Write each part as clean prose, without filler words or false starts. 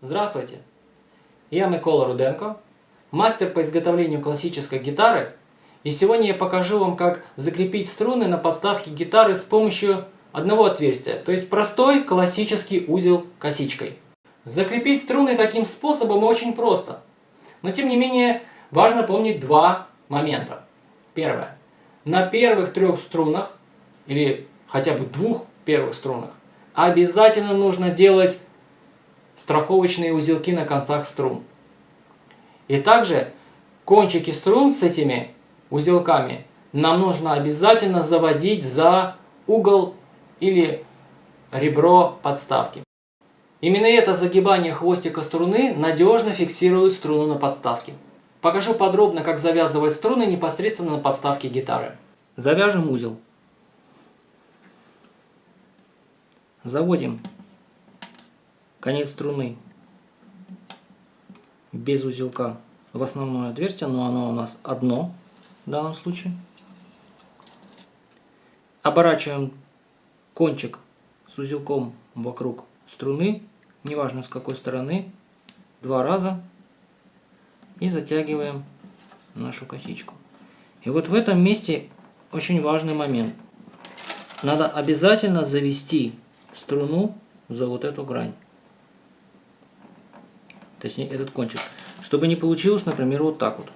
Здравствуйте! Я Микола Руденко, мастер по изготовлению классической гитары, и сегодня я покажу вам, как закрепить струны на подставке гитары с помощью одного отверстия, то есть простой классический узел косичкой. Закрепить струны таким способом очень просто, но тем не менее важно помнить два момента. Первое. На первых 3 струнах, или хотя бы 2 первых струнах, обязательно нужно делать страховочные узелки на концах струн. И также кончики струн с этими узелками нам нужно обязательно заводить за угол или ребро подставки. Именно это загибание хвостика струны надежно фиксирует струну на подставке. Покажу подробно, как завязывать струны непосредственно на подставке гитары. Завяжем узел. Заводим конец струны без узелка в основное отверстие, но оно у нас одно в данном случае. Оборачиваем кончик с узелком вокруг струны, неважно с какой стороны, 2 раза, и затягиваем нашу косичку. И вот в этом месте очень важный момент. Надо обязательно завести струну за вот эту грань. Точнее, этот кончик. Чтобы не получилось, например, вот так вот.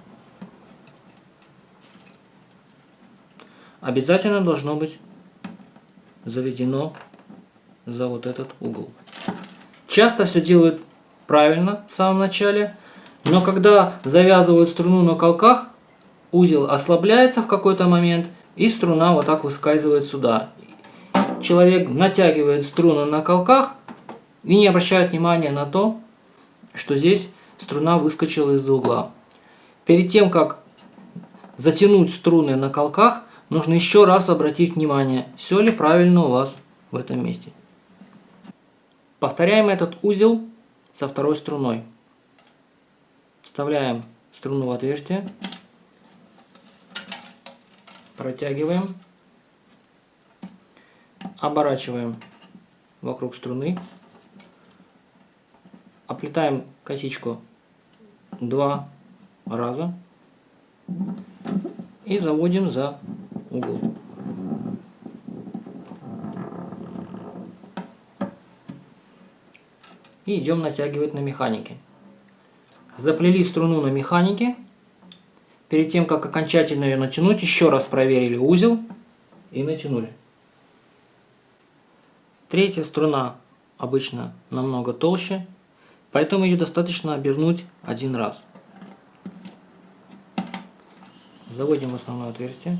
Обязательно должно быть заведено за вот этот угол. Часто все делают правильно в самом начале, но когда завязывают струну на колках, узел ослабляется в какой-то момент, и струна вот так выскальзывает сюда. Человек натягивает струну на колках и не обращает внимания на то, что здесь струна выскочила из-за угла. Перед тем, как затянуть струны на колках, нужно еще раз обратить внимание, все ли правильно у вас в этом месте. Повторяем этот узел со второй струной. Вставляем струну в отверстие, протягиваем, оборачиваем вокруг струны, оплетаем косичку 2 раза и заводим за угол. И идем натягивать на механике. Заплели струну на механике. Перед тем, как окончательно ее натянуть, еще раз проверили узел и натянули. 3-я струна обычно намного толще, поэтому ее достаточно обернуть 1 раз. Заводим в основное отверстие.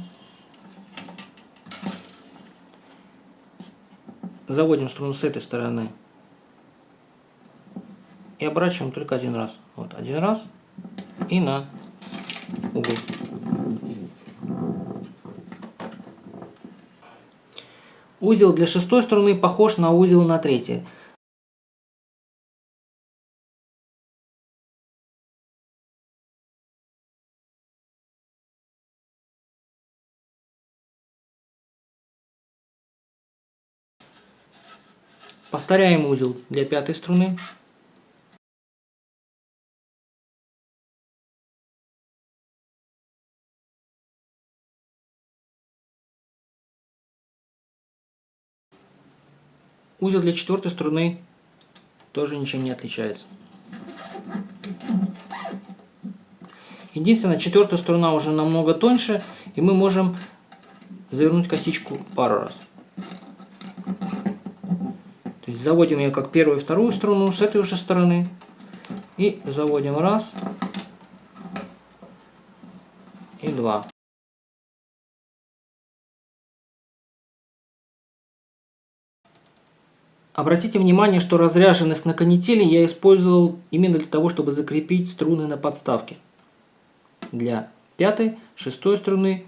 Заводим струну с этой стороны. И оборачиваем только 1 раз. Вот 1 раз и на угол. Узел для 6-й струны похож на узел на 3-й. Повторяем узел для 5-й струны. Узел для 4-й струны тоже ничем не отличается. Единственное, 4-я струна уже намного тоньше, и мы можем завернуть косичку пару раз. То есть заводим ее как 1-ю и 2-ю струну с этой уже стороны. И заводим 1 и 2. Обратите внимание, что разряженность на канители я использовал именно для того, чтобы закрепить струны на подставке. Для 5-й, 6-й струны,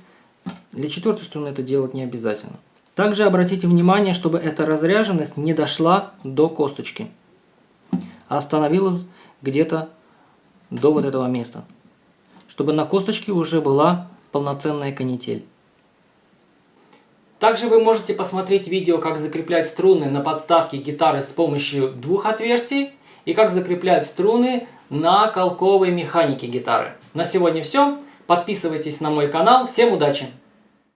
для 4-й струны это делать не обязательно. Также обратите внимание, чтобы эта разряженность не дошла до косточки, а остановилась где-то до вот этого места, чтобы на косточке уже была полноценная канитель. Также вы можете посмотреть видео, как закреплять струны на подставке гитары с помощью 2 отверстий и как закреплять струны на колковой механике гитары. На сегодня все. Подписывайтесь на мой канал. Всем удачи!